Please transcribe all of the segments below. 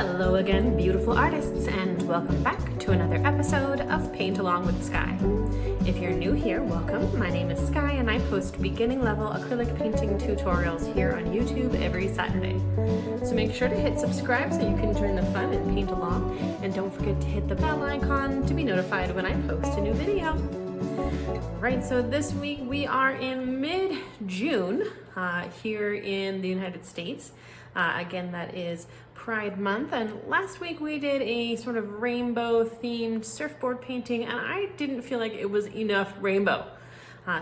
Hello again, beautiful artists, and welcome back to another episode of Paint Along with Skye. If you're new here, welcome. My name is Skye and I post beginning level acrylic painting tutorials here on YouTube every Saturday. So make sure to hit subscribe so you can join the fun and paint along, and don't forget to hit the bell icon to be notified when I post a new video. Right, so this week we are in mid-June here in the United States. Again, that is Pride Month, and last week we did a sort of rainbow themed surfboard painting, and I didn't feel like it was enough rainbow.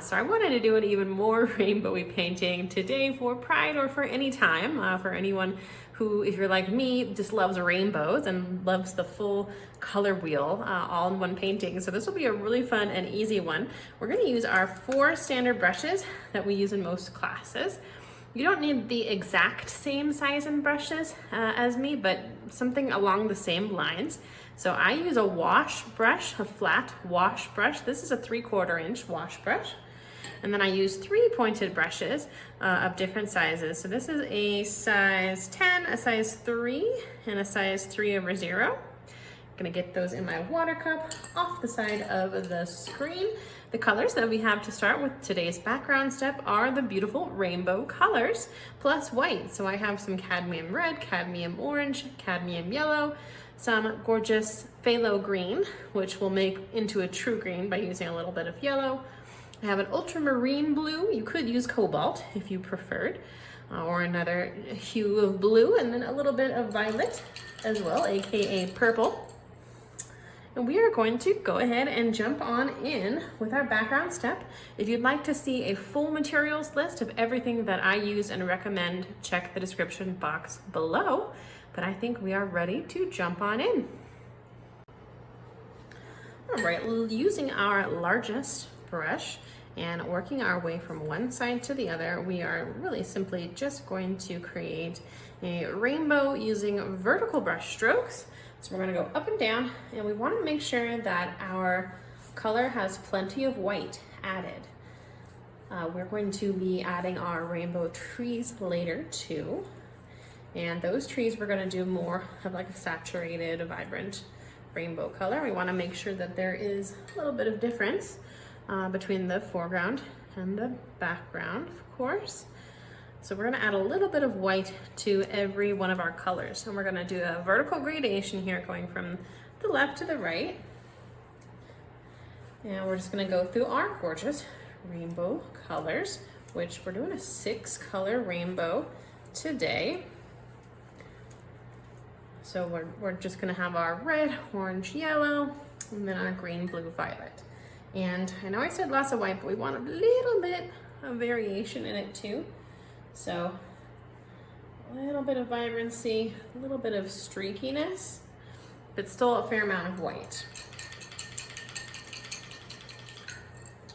So I wanted to do an even more rainbowy painting today for Pride, or for any time, for anyone who, if you're like me, just loves rainbows and loves the full color wheel all in one painting. So this will be a really fun and easy one. We're going to use our 4 standard brushes that we use in most classes. You don't need the exact same size and brushes as me, but something along the same lines. So I use a wash brush, a flat wash brush. This is a 3/4 inch wash brush. And then I use 3 pointed brushes of different sizes. So this is a size 10, a size 3, and a size 3/0. I'm gonna get those in my water cup off the side of the screen. The colors that we have to start with today's background step are the beautiful rainbow colors plus white. So I have some cadmium red, cadmium orange, cadmium yellow, some gorgeous phthalo green, which we'll make into a true green by using a little bit of yellow. I have an ultramarine blue. You could use cobalt if you preferred, or another hue of blue, and then a little bit of violet as well, aka purple. And we are going to go ahead and jump on in with our background step. If you'd like to see a full materials list of everything that I use and recommend, check the description box below. But I think we are ready to jump on in. All right, using our largest brush and working our way from one side to the other, we are really simply just going to create a rainbow using vertical brush strokes. So we're going to go up and down, and we want to make sure that our color has plenty of white added. We're going to be adding our rainbow trees later too, and those trees we're going to do more of like a saturated, vibrant rainbow color. We want to make sure that there is a little bit of difference between the foreground and the background, of course. So we're gonna add a little bit of white to every one of our colors. And we're gonna do a vertical gradation here going from the left to the right. And we're just gonna go through our gorgeous rainbow colors, which we're doing a 6-color rainbow today. So we're just gonna have our red, orange, yellow, and then our green, blue, violet. And I know I said lots of white, but we want a little bit of variation in it too. So a little bit of vibrancy, a little bit of streakiness, but still a fair amount of white.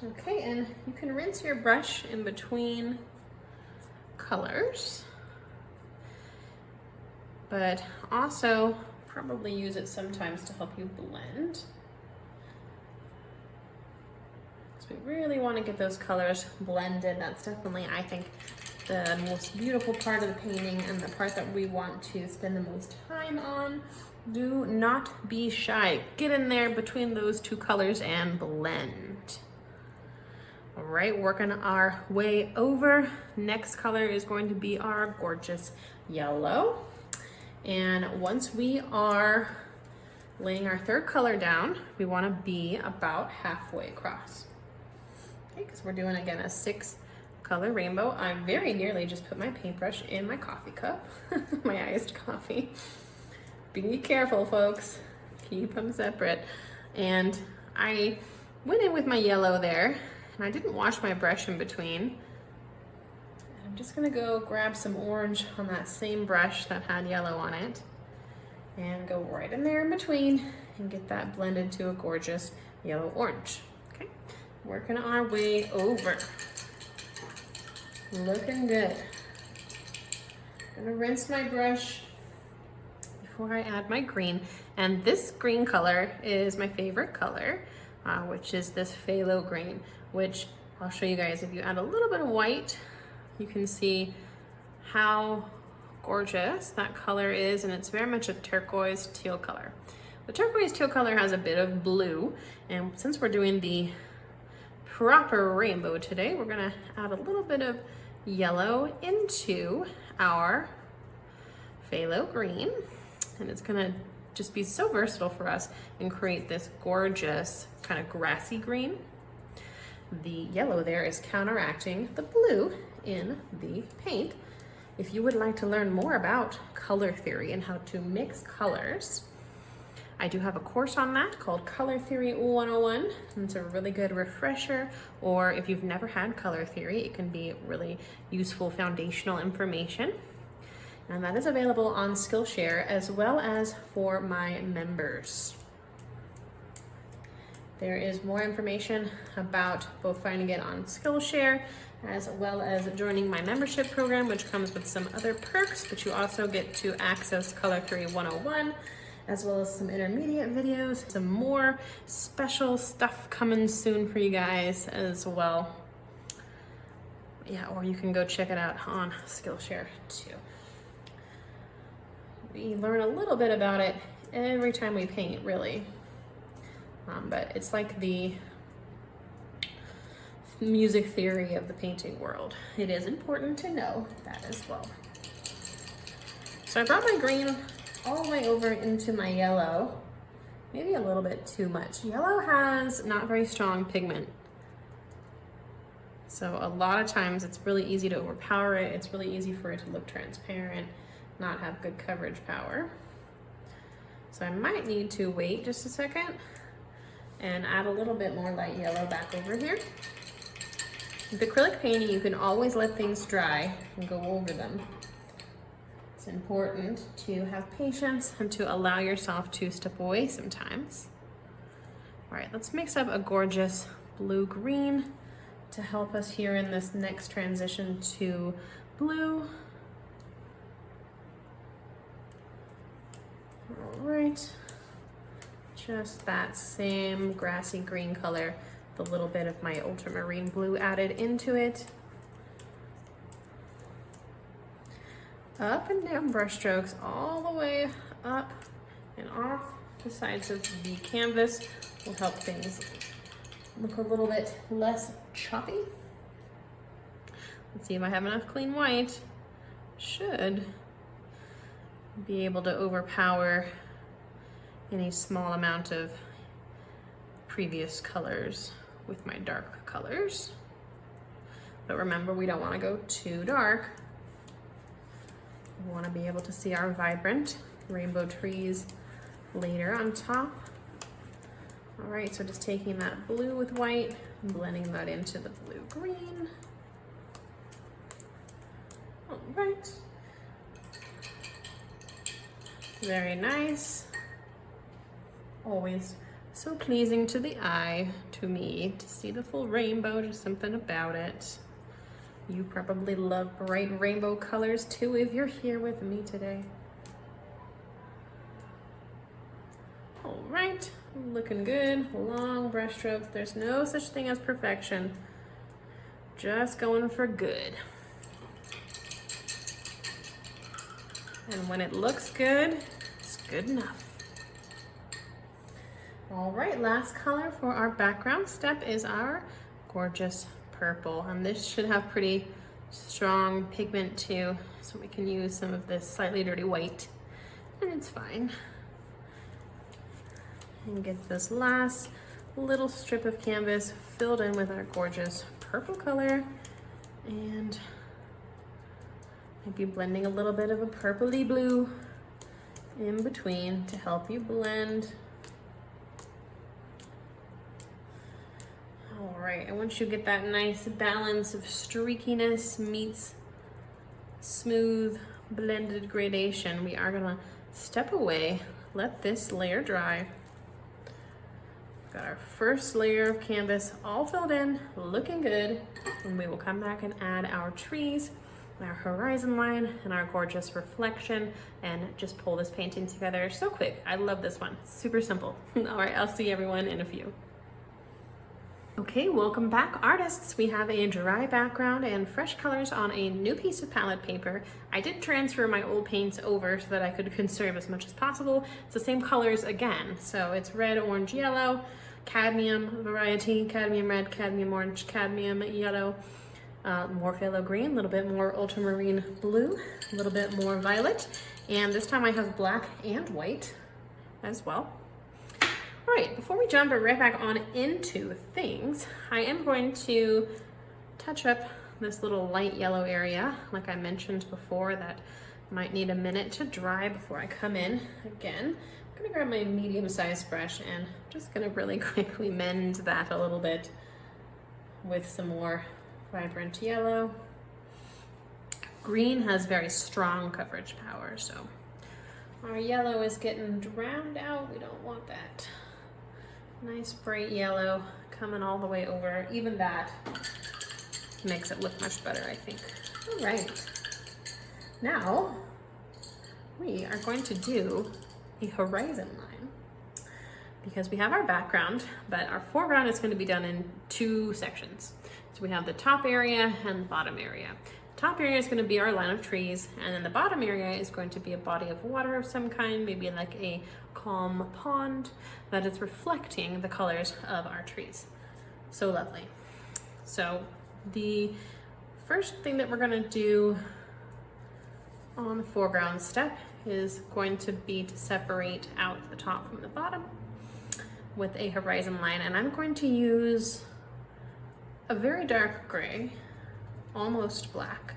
Okay, and you can rinse your brush in between colors, but also probably use it sometimes to help you blend. So we really want to get those colors blended. That's definitely, I think, the most beautiful part of the painting and the part that we want to spend the most time on. Do not be shy. Get in there between those 2 colors and blend. All right, working our way over. Next color is going to be our gorgeous yellow. And once we are laying our 3rd color down, we want to be about halfway across. Okay, because we're doing, again, a 6-color rainbow. I very nearly just put my paintbrush in my coffee cup, my iced coffee. Be careful, folks. Keep them separate. And I went in with my yellow there, and I didn't wash my brush in between. I'm just gonna go grab some orange on that same brush that had yellow on it, and go right in there in between and get that blended to a gorgeous yellow-orange. Okay, working our way over. Looking good. I'm gonna rinse my brush before I add my green. And this green color is my favorite color, which is this phthalo green, which I'll show you guys. If you add a little bit of white, you can see how gorgeous that color is, and it's very much a turquoise teal color. The turquoise teal color has a bit of blue, and since we're doing the proper rainbow today, we're gonna add a little bit of yellow into our phthalo green, and it's gonna just be so versatile for us and create this gorgeous kind of grassy green. The yellow there is counteracting the blue in the paint. If you would like to learn more about color theory and how to mix colors, I do have a course on that called Color Theory 101. And it's a really good refresher, or if you've never had color theory, it can be really useful foundational information. And that is available on Skillshare as well as for my members. There is more information about both finding it on Skillshare as well as joining my membership program, which comes with some other perks, but you also get to access Color Theory 101, as well as some intermediate videos, some more special stuff coming soon for you guys as well. Yeah, or you can go check it out on Skillshare too. We learn a little bit about it every time we paint, really. But it's like the music theory of the painting world. It is important to know that as well. So I brought my green all the way over into my yellow, maybe a little bit too much. Yellow has not very strong pigment. So a lot of times it's really easy to overpower it. It's really easy for it to look transparent, not have good coverage power. So I might need to wait just a second and add a little bit more light yellow back over here. With acrylic painting, you can always let things dry and go over them. It's important to have patience and to allow yourself to step away sometimes. All right, let's mix up a gorgeous blue-green to help us here in this next transition to blue. All right, just that same grassy green color, the little bit of my ultramarine blue added into it. Up and down brush strokes all the way up and off the sides of the canvas will help things look a little bit less choppy. Let's see if I have enough clean white. Should be able to overpower any small amount of previous colors with my dark colors. But remember, we don't want to go too dark. We want to be able to see our vibrant rainbow trees later on top. All right, so just taking that blue with white and blending that into the blue-green. All right. Very nice. Always so pleasing to the eye, to me, to see the full rainbow, just something about it. You probably love bright rainbow colors too if you're here with me today. All right, looking good. Long brush strokes. There's no such thing as perfection. Just going for good. And when it looks good, it's good enough. All right, last color for our background step is our gorgeous purple. And this should have pretty strong pigment too, so we can use some of this slightly dirty white, and it's fine. And get this last little strip of canvas filled in with our gorgeous purple color, and maybe blending a little bit of a purpley blue in between to help you blend. All right, and once you get that nice balance of streakiness meets smooth blended gradation, we are gonna step away, let this layer dry. Got our first layer of canvas all filled in, looking good, and we will come back and add our trees, our horizon line, and our gorgeous reflection, and just pull this painting together so quick. I love this one, super simple. All right, I'll see everyone in a few. Okay, welcome back artists. We have a dry background and fresh colors on a new piece of palette paper. I did transfer my old paints over so that I could conserve as much as possible. It's the same colors again. So it's red, orange, yellow, cadmium variety, cadmium red, cadmium orange, cadmium yellow, more phthalo green, a little bit more ultramarine blue, a little bit more violet. And this time I have black and white as well. All right, before we jump right back on into things, I am going to touch up this little light yellow area, like I mentioned before, that might need a minute to dry before I come in again. I'm gonna grab my medium-sized brush and I'm just gonna really quickly mend that a little bit with some more vibrant yellow. Green has very strong coverage power, so our yellow is getting drowned out. We don't want that. Nice bright yellow coming all the way over. Even that makes it look much better, I think. All right. Now, we are going to do a horizon line because we have our background, but our foreground is going to be done in two sections. So we have the top area and the bottom area. The top area is going to be our line of trees, and then the bottom area is going to be a body of water of some kind, maybe like a calm pond that is reflecting the colors of our trees. So lovely. So the first thing that we're going to do on the foreground step is going to be to separate out the top from the bottom with a horizon line, and I'm going to use a very dark gray, almost black,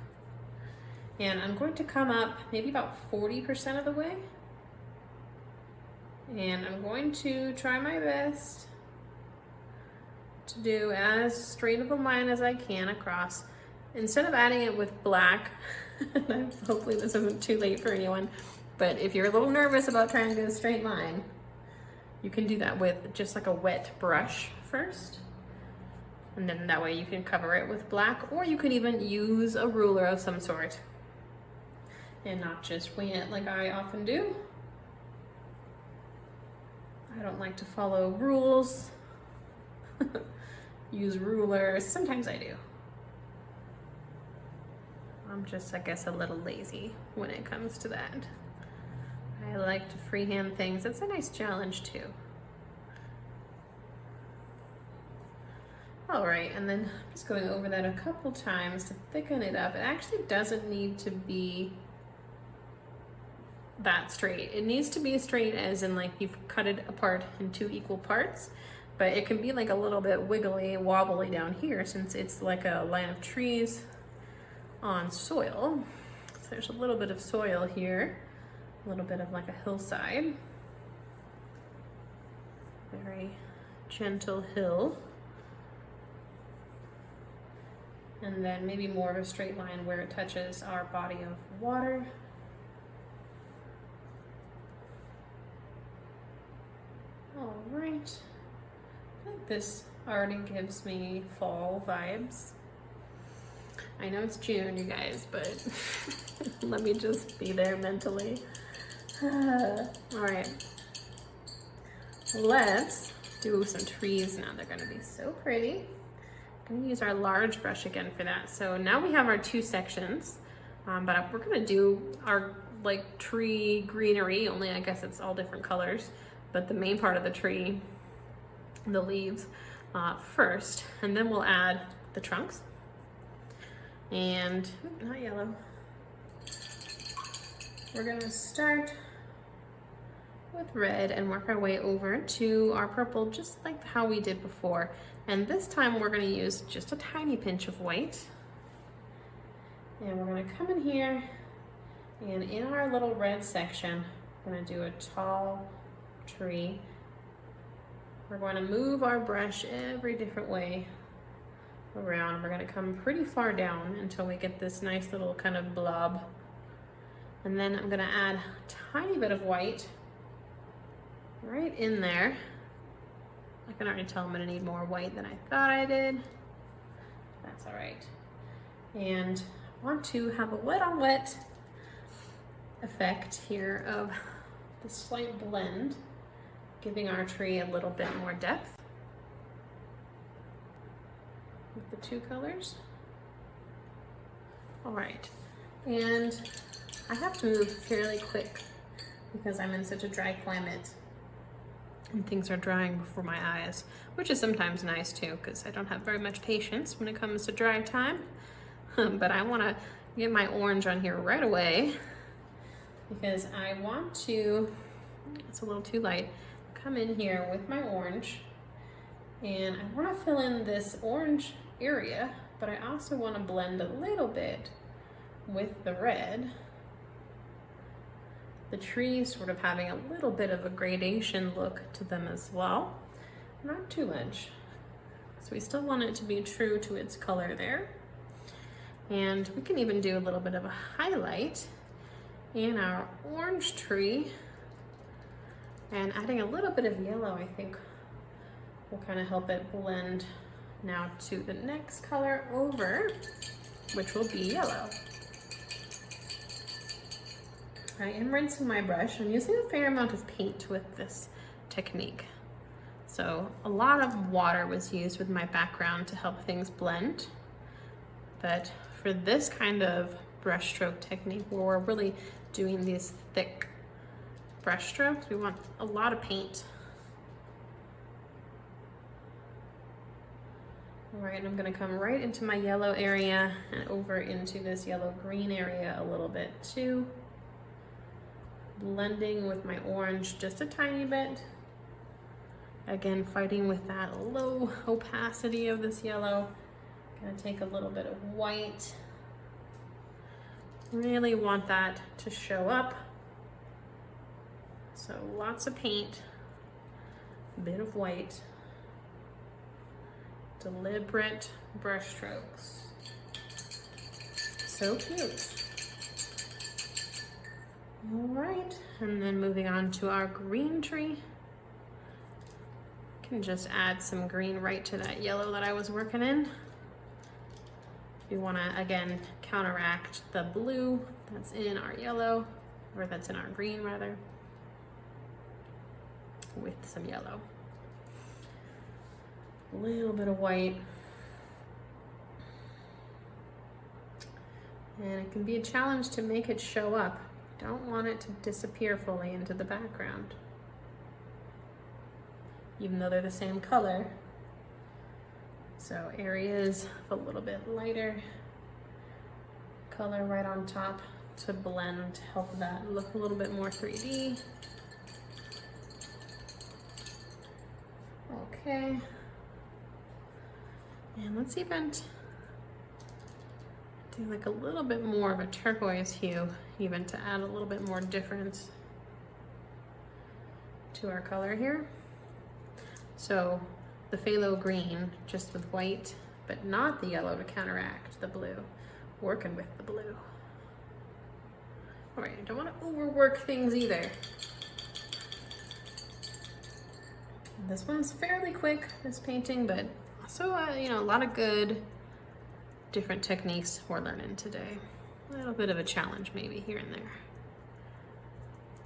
and I'm going to come up maybe about 40% of the way, and I'm going to try my best to do as straight of a line as I can across. Instead of adding it with black, hopefully this isn't too late for anyone, but if you're a little nervous about trying to do a straight line, you can do that with just like a wet brush first. And then that way you can cover it with black, or you can even use a ruler of some sort and not just wing it like I often do. I don't like to follow rules, use rulers. Sometimes I do. I'm just, I guess, a little lazy when it comes to that. I like to freehand things. It's a nice challenge too. All right, and then I'm just going over that a couple times to thicken it up. It actually doesn't need to be that straight. It needs to be straight as in like you've cut it apart in two equal parts, but it can be like a little bit wiggly, wobbly down here since it's like a line of trees on soil. So there's a little bit of soil here, a little bit of like a hillside. Very gentle hill. And then maybe more of a straight line where it touches our body of water. All right. I think this already gives me fall vibes. I know it's June, you guys, but let me just be there mentally. All right. Let's do some trees now. They're gonna be so pretty. I'm gonna use our large brush again for that. So now we have our two sections, but we're gonna do our like tree greenery, only I guess it's all different colors, but the main part of the tree, the leaves, first, and then we'll add the trunks. And, not yellow. We're gonna start with red and work our way over to our purple, just like how we did before. And this time we're gonna use just a tiny pinch of white. And we're gonna come in here, and in our little red section, we're gonna do a tall tree. We're going to move our brush every different way around. We're going to come pretty far down until we get this nice little kind of blob. And then I'm going to add a tiny bit of white right in there. I can already tell I'm going to need more white than I thought I did. That's all right. And I want to have a wet on wet effect here of the slight blend, giving our tree a little bit more depth. the two colors. All right, and I have to move fairly quick because I'm in such a dry climate and things are drying before my eyes, which is sometimes nice too because I don't have very much patience when it comes to dry time. But I want to get my orange on here right away because I want to, it's a little too light, come in here with my orange, and I want to fill in this orange area, but I also want to blend a little bit with the red. The trees sort of having a little bit of a gradation look to them as well. Not too much. So we still want it to be true to its color there. And we can even do a little bit of a highlight in our orange tree. And adding a little bit of yellow, I think, will kind of help it blend now to the next color over, which will be yellow. I am rinsing my brush. I'm using a fair amount of paint with this technique. So a lot of water was used with my background to help things blend. But for this kind of brush stroke technique where we're really doing these thick brush strokes, we want a lot of paint. All right, I'm gonna come right into my yellow area and over into this yellow-green area a little bit too. Blending with my orange just a tiny bit. Again, fighting with that low opacity of this yellow. Gonna take a little bit of white. Really want that to show up. So lots of paint, a bit of white. Deliberate brush strokes. So cute. All right, and then moving on to our green tree. Can just add some green right to that yellow that I was working in. We want to, again, counteract the blue that's in our yellow, or that's in our green rather, with some yellow. A little bit of white. And it can be a challenge to make it show up. Don't want it to disappear fully into the background. Even though they're the same color. So areas a little bit lighter color right on top to blend, help that look a little bit more 3D. Okay. And let's even do like a little bit more of a turquoise hue, even to add a little bit more difference to our color here. So the phthalo green just with white, but not the yellow to counteract the blue, working with the blue. All right, I don't want to overwork things either. This one's fairly quick, this painting, but also, you know, a lot of good different techniques we're learning today. A little bit of a challenge maybe here and there.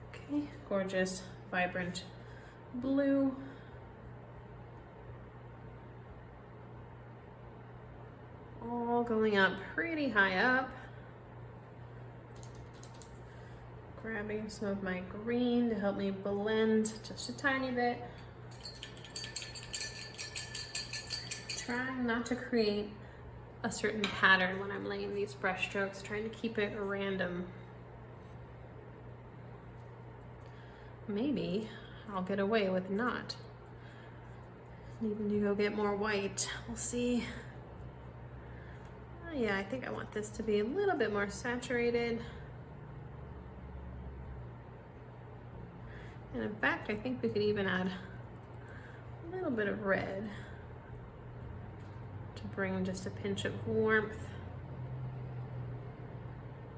Okay, gorgeous, vibrant blue. All going up pretty high up. Grabbing some of my green to help me blend just a tiny bit. Trying not to create a certain pattern when I'm laying these brush strokes, trying to keep it random. Maybe I'll get away with not needing to go get more white. We'll see. Oh, yeah, I think I want this to be a little bit more saturated. And in fact, I think we could even add a little bit of red to bring just a pinch of warmth.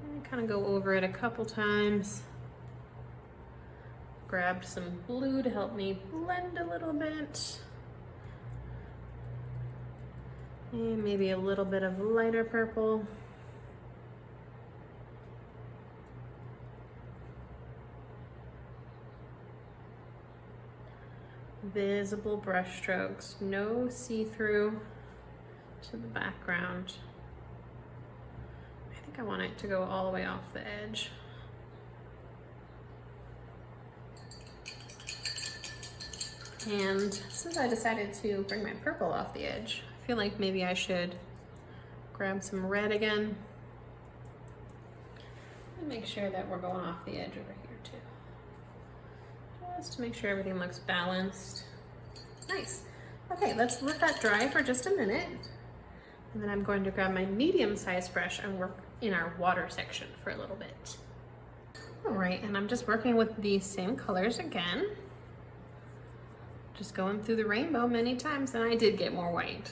And kind of go over it a couple times. Grabbed some blue to help me blend a little bit. And maybe a little bit of lighter purple. Visible brush strokes, no see-through to the background. I think I want it to go all the way off the edge. And since I decided to bring my purple off the edge, I feel like maybe I should grab some red again and make sure that we're going off the edge over here too. Just to make sure everything looks balanced. Nice. Okay, let's let that dry for just a minute. And then I'm going to grab my medium-sized brush and work in our water section for a little bit. All right, and I'm just working with these same colors again. Just going through the rainbow many times, and I did get more white.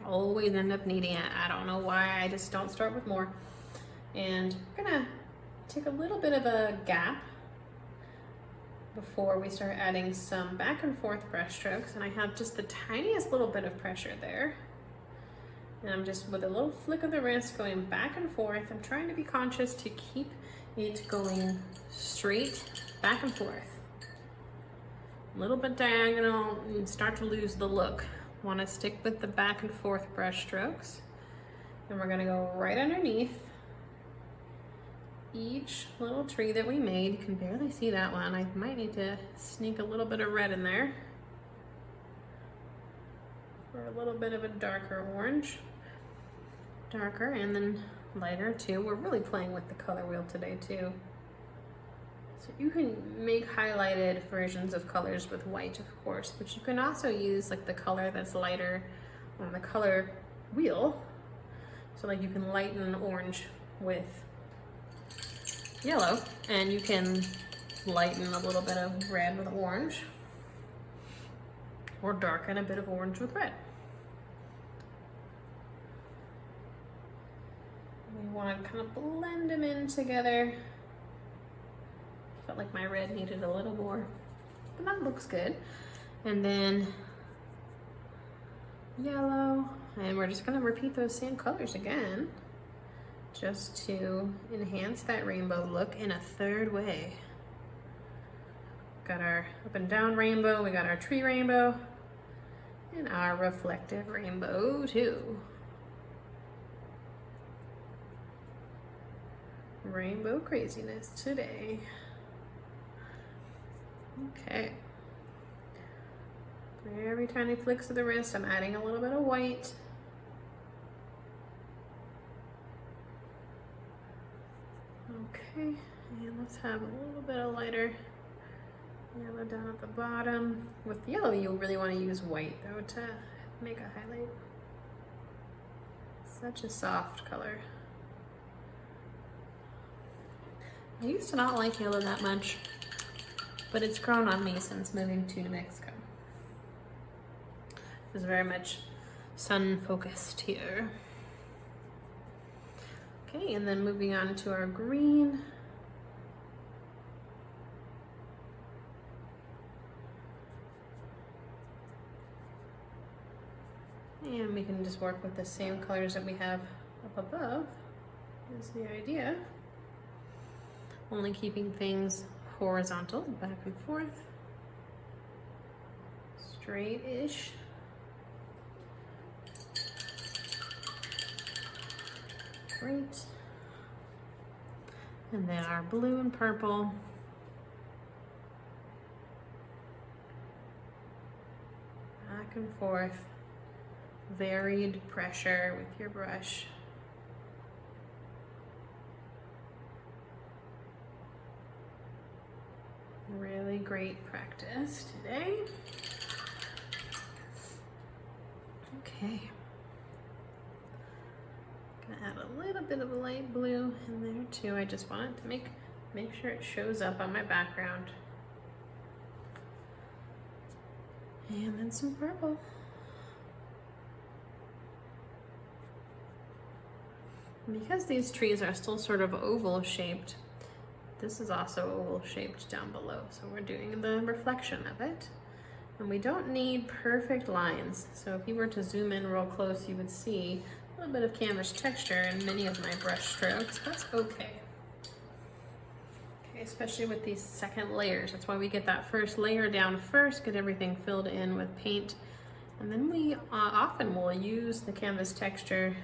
Always end up needing it. I don't know why, I just don't start with more. And I'm gonna take a little bit of a gap before we start adding some back and forth brush strokes, and I have just the tiniest little bit of pressure there. And I'm just, with a little flick of the wrist, going back and forth. I'm trying to be conscious to keep it going straight back and forth. A little bit diagonal and start to lose the look. Want to stick with the back and forth brush strokes. And we're gonna go right underneath each little tree that we made. You can barely see that one. I might need to sneak a little bit of red in there for a little bit of a darker orange. Darker and then lighter too. We're really playing with the color wheel today too. So you can make highlighted versions of colors with white, of course, but you can also use like the color that's lighter on the color wheel. So like you can lighten orange with yellow, and you can lighten a little bit of red with orange, or darken a bit of orange with red. We want to kind of blend them in together. Felt like my red needed a little more, but that looks good. And then yellow, and we're just gonna repeat those same colors again, just to enhance that rainbow look in a third way. Got our up and down rainbow, we got our tree rainbow, and our reflective rainbow too. Rainbow craziness today. Okay. Very tiny flicks of the wrist. I'm adding a little bit of white. Okay, and let's have a little bit of lighter yellow down at the bottom. With yellow, you really want to use white though to make a highlight. Such a soft color. I used to not like yellow that much, but it's grown on me since moving to New Mexico. It's very much sun focused here. Okay, and then moving on to our green. And we can just work with the same colors that we have up above, is the idea. Only keeping things horizontal, back and forth, straight-ish. Great. And then our blue and purple. Back and forth, varied pressure with your brush. Really great practice today. Okay. Gonna add a little bit of a light blue in there too. I just want it to make sure it shows up on my background. And then some purple. And because these trees are still sort of oval shaped, this is also oval shaped down below. So we're doing the reflection of it. And we don't need perfect lines. So if you were to zoom in real close, you would see a little bit of canvas texture in many of my brush strokes. That's okay. Okay, especially with these second layers. That's why we get that first layer down first, get everything filled in with paint, And then we often will use the canvas texture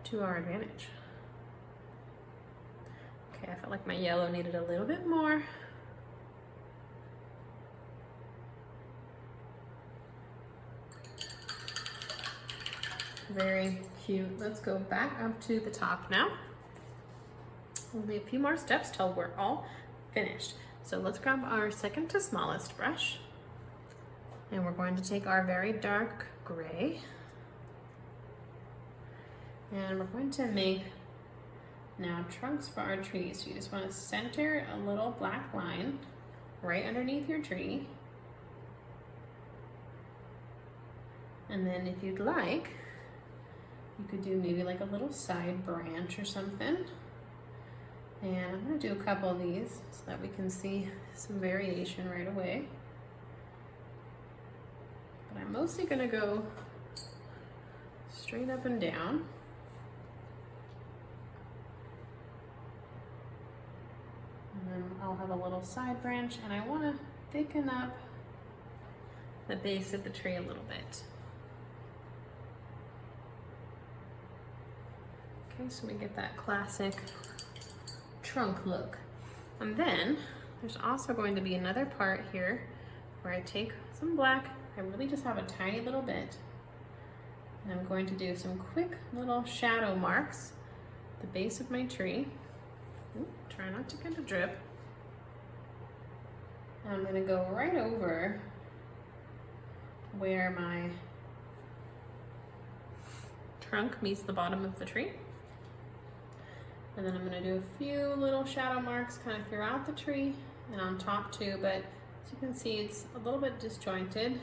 to our advantage. Okay, I felt like my yellow needed a little bit more. Very cute. Let's go back up to the top now. Only a few more steps till we're all finished. So let's grab our second to smallest brush. And we're going to take our very dark gray. And we're going to make now trunks for our trees. So you just want to center a little black line right underneath your tree. And then if you'd like, you could do maybe like a little side branch or something. And I'm going to do a couple of these so that we can see some variation right away. But I'm mostly going to go straight up and down. And then I'll have a little side branch, and I want to thicken up the base of the tree a little bit. Okay, so we get that classic trunk look. And then there's also going to be another part here where I take some black, I really just have a tiny little bit, and I'm going to do some quick little shadow marks at the base of my tree. Ooh, try not to get a drip. And I'm going to go right over where my trunk meets the bottom of the tree. And then I'm going to do a few little shadow marks kind of throughout the tree and on top too, but as you can see, it's a little bit disjointed.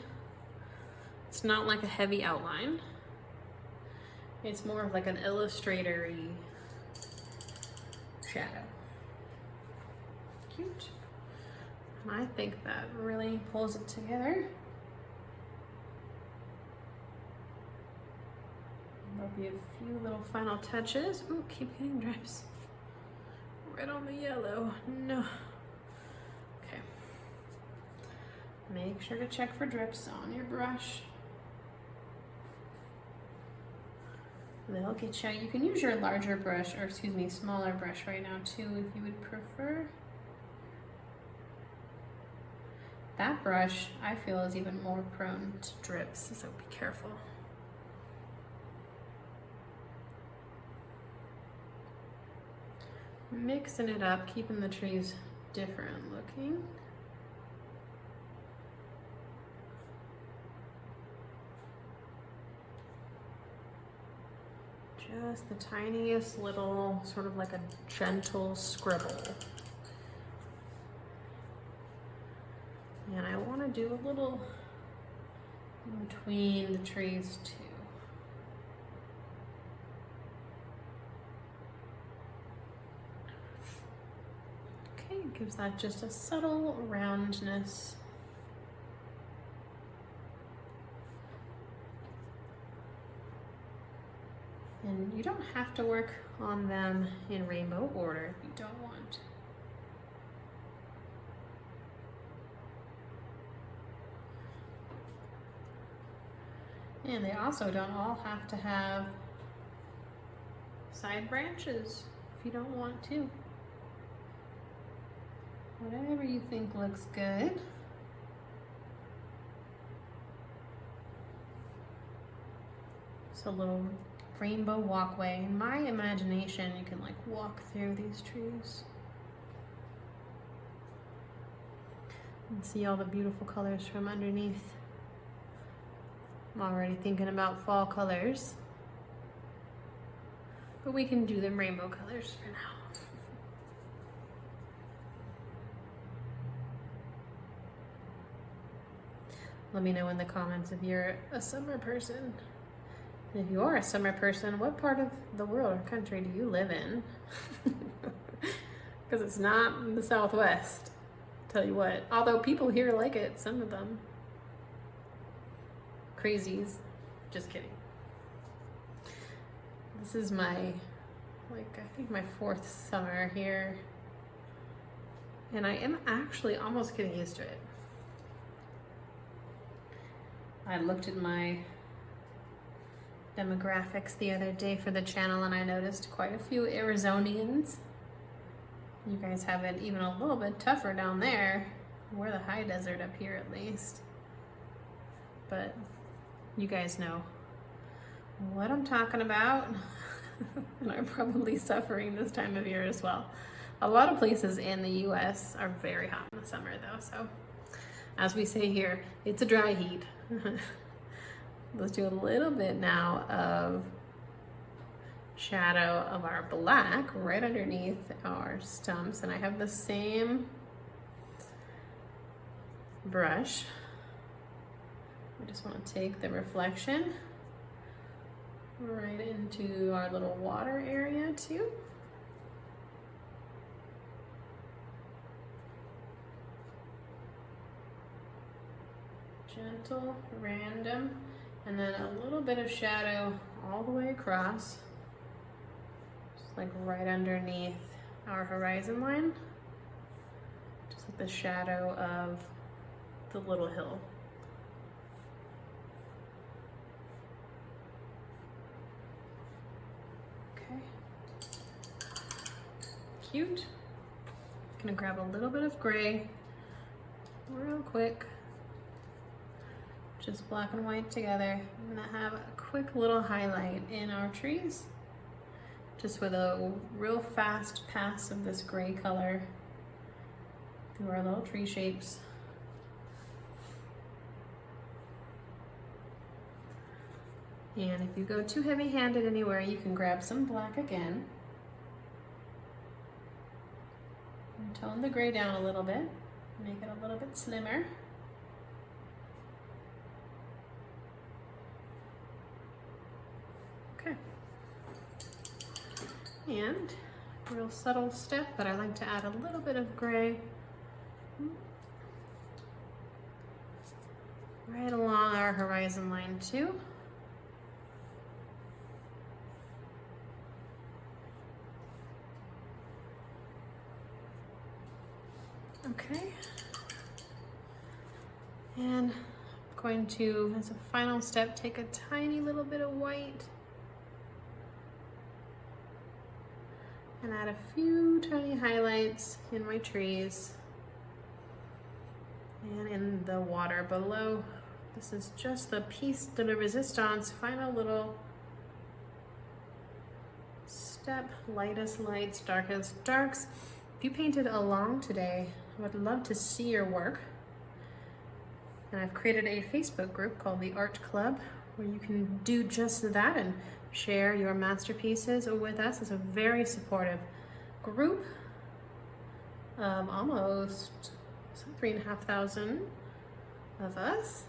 It's not like a heavy outline. It's more of like an illustrator-y shadow. Cute. And I think that really pulls it together. There'll be a few little final touches. Ooh, keep getting drips. Right on the yellow. No. Okay. Make sure to check for drips on your brush. They'll get you. You can use your larger brush, or excuse me, smaller brush right now too, if you would prefer. That brush, I feel, is even more prone to drips, so be careful. Mixing it up, keeping the trees different looking. Just the tiniest little, sort of like a gentle scribble. And I want to do a little in between the trees too. Okay, it gives that just a subtle roundness. And you don't have to work on them in rainbow order if you don't want. And they also don't all have to have side branches if you don't want to. Whatever you think looks good. It's a little rainbow walkway. In my imagination, you can like walk through these trees and see all the beautiful colors from underneath. I'm already thinking about fall colors, but we can do them rainbow colors for now. Let me know in the comments if you're a summer person. And if you are a summer person, what part of the world or country do you live in? Because it's not in the Southwest, tell you what. Although people here like it, some of them. Crazies. Just kidding. This is my, I think my 4th summer here. And I am actually almost getting used to it. I looked at my demographics the other day for the channel and I noticed quite a few Arizonians. You guys have it even a little bit tougher down there. We're the high desert up here at least. But you guys know what I'm talking about and are probably suffering this time of year as well. A lot of places in the US are very hot in the summer though, so as we say here, it's a dry heat. Let's do a little bit now of shadow of our black right underneath our stumps, and I have the same brush. I just want to take the reflection right into our little water area too. Gentle, random, and then a little bit of shadow all the way across, just like right underneath our horizon line, just like the shadow of the little hill. Okay, cute. Gonna grab a little bit of gray real quick. Just black and white together. I'm gonna have a quick little highlight in our trees, just with a real fast pass of this gray color through our little tree shapes. And if you go too heavy-handed anywhere, you can grab some black again and tone the gray down a little bit, make it a little bit slimmer. And a real subtle step, but I like to add a little bit of gray right along our horizon line too. Okay. And I'm going to, as a final step, take a tiny little bit of white and add a few tiny highlights in my trees and in the water below. This is just the piece de la resistance, final little step, lightest lights, darkest darks. If you painted along today, I would love to see your work. And I've created a Facebook group called the Art Club where you can do just that and share your masterpieces with us. It's a very supportive group of almost 3,500 of us.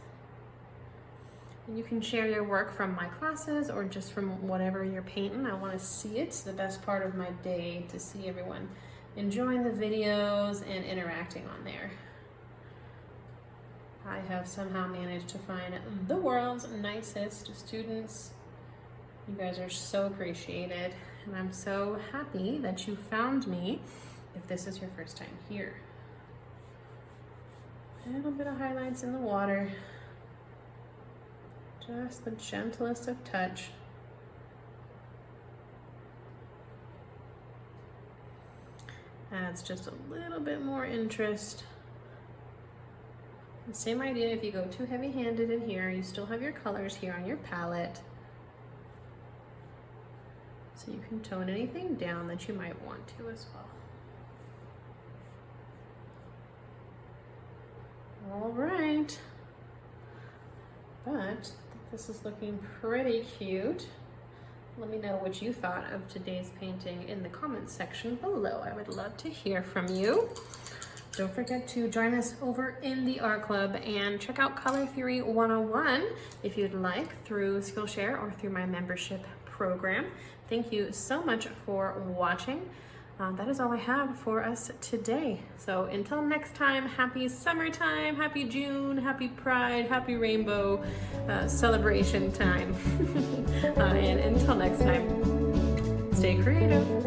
And you can share your work from my classes or just from whatever you're painting. I want to see it. It's the best part of my day to see everyone enjoying the videos and interacting on there. I have somehow managed to find the world's nicest students. You guys are so appreciated, and I'm so happy that you found me if this is your first time here. A little bit of highlights in the water. Just the gentlest of touch. Adds just a little bit more interest. The same idea, if you go too heavy-handed in here, you still have your colors here on your palette. So you can tone anything down that you might want to as well. All right. But this is looking pretty cute. Let me know what you thought of today's painting in the comments section below. I would love to hear from you. Don't forget to join us over in the Art Club and check out Color Theory 101 if you'd like through Skillshare or through my membership program. Thank you so much for watching. That is all I have for us today. So until next time, happy summertime, happy June, happy Pride, happy Rainbow celebration time. And until next time, stay creative.